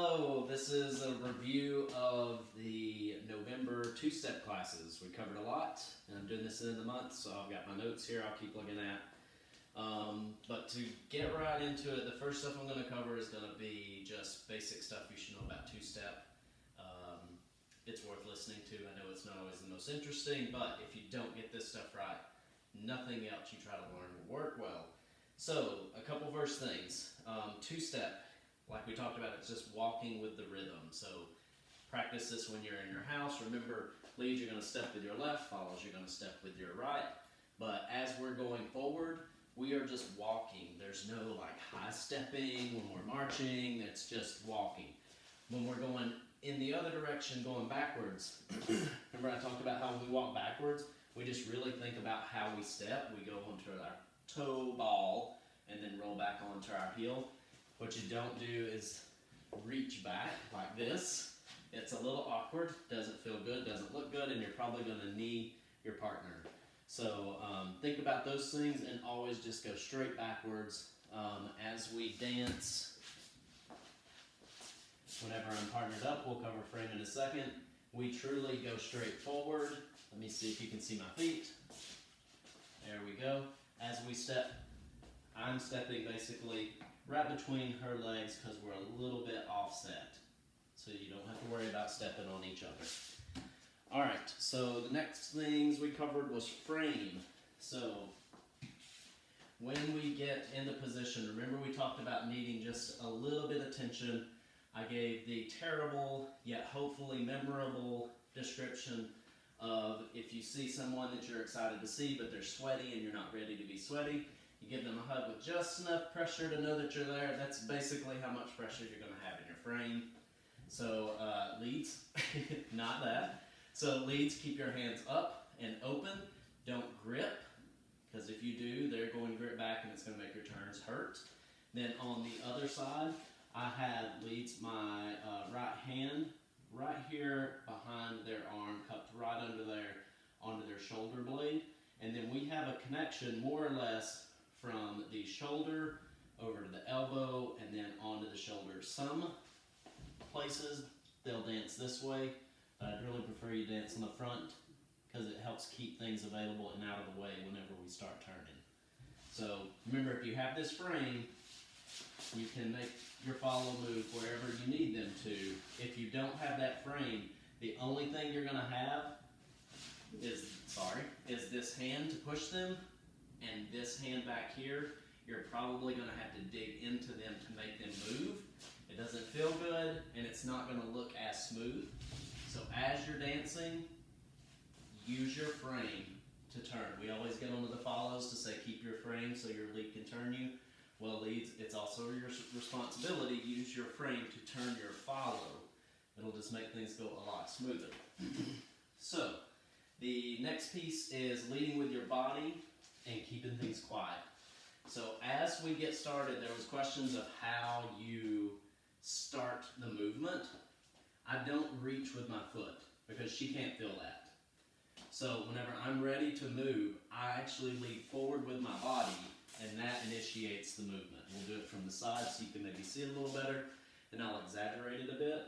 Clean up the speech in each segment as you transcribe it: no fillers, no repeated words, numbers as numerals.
Hello, this is a review of the November two-step classes. We covered a lot, and I'm doing this in the month, so I've got my notes here I'll keep looking at. But to get right into it, the first stuff I'm going to cover is going to be just basic stuff you should know about two-step. It's worth listening to. I know it's not always the most interesting, but if you don't get this stuff right, nothing else you try to learn will work well. So, a couple first things. Two-step. Like we talked about, it's just walking with the rhythm. So practice this when you're in your house. Remember, leads, you're going to step with your left, follows, you're going to step with your right. But as we're going forward, we are just walking. There's no like high stepping when we're marching, it's just walking. When we're going in the other direction, going backwards, remember I talked about how when we walk backwards, we just really think about how we step. We go onto our toe ball and then roll back onto our heel. What you don't do is reach back like this. It's a little awkward, doesn't feel good, doesn't look good, and you're probably going to knee your partner. So think about those things and always just go straight backwards as we dance. Whenever I'm partnered up, we'll cover frame in a second. We truly go straight forward. Let me see if you can see my feet. There we go. As we step, I'm stepping basically right between her legs because we're a little bit offset. So you don't have to worry about stepping on each other. Alright, so the next things we covered was frame. So when we get into position, remember we talked about needing just a little bit of tension. I gave the terrible yet hopefully memorable description of if you see someone that you're excited to see but they're sweaty and you're not ready to be sweaty, you give them a hug with just enough pressure to know that you're there. That's basically how much pressure you're going to have in your frame. So leads, not that. So leads, keep your hands up and open. Don't grip, because if you do, they're going to grip back and it's going to make your turns hurt. Then on the other side, I had leads my right hand right here behind their arm, cupped right under there, onto their shoulder blade. And then we have a connection more or less from the shoulder over to the elbow and then onto the shoulder. Some places they'll dance this way, but I'd really prefer you dance on the front because it helps keep things available and out of the way whenever we start turning. So remember, if you have this frame, you can make your follow move wherever you need them to. If you don't have that frame, the only thing you're going to have is this hand to push them and this hand back here. You're probably going to have to dig into them to make them move. It doesn't feel good and it's not going to look as smooth. So as you're dancing, use your frame to turn. We always get onto the follows to say keep your frame so your lead can turn you. Well, leads, it's also your responsibility. Use your frame to turn your follow. It'll just make things go a lot smoother. So the next piece is leading with your body and keeping things quiet. So as we get started, there was questions of how you start the movement. I don't reach with my foot because she can't feel that. So whenever I'm ready to move, I actually lead forward with my body and that initiates the movement. We'll do it from the side so you can maybe see it a little better, and I'll exaggerate it a bit.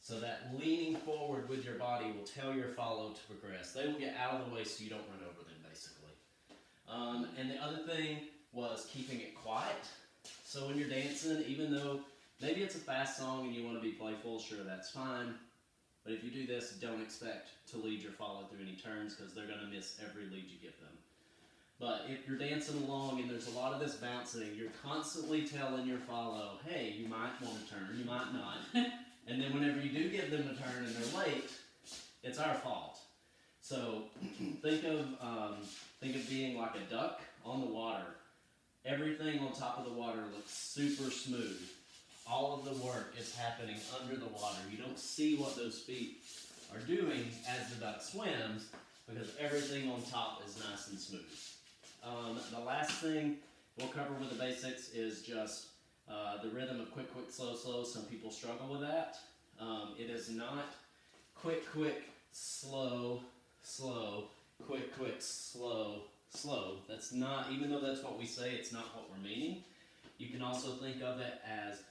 So that leaning forward with your body will tell your follow to progress. They will get out of the way so you don't run over them, basically. And the other thing was keeping it quiet. So when you're dancing, even though maybe it's a fast song and you want to be playful, sure, that's fine. But if you do this, don't expect to lead your follow through any turns because they're going to miss every lead you give them. But if you're dancing along and there's a lot of this bouncing, you're constantly telling your follow, hey, you might want to turn, you might not. And then whenever you do give them a turn and they're late, it's our fault. So think of being like a duck on the water. Everything on top of the water looks super smooth. All of the work is happening under the water. You don't see what those feet are doing as the duck swims because everything on top is nice and smooth. The last thing we'll cover with the basics is just the rhythm of quick, quick, slow, slow. Some people struggle with that. It is not quick, quick, slow, slow, quick, quick, slow, slow. That's not, even though that's what we say, it's not what we're meaning. You can also think of it as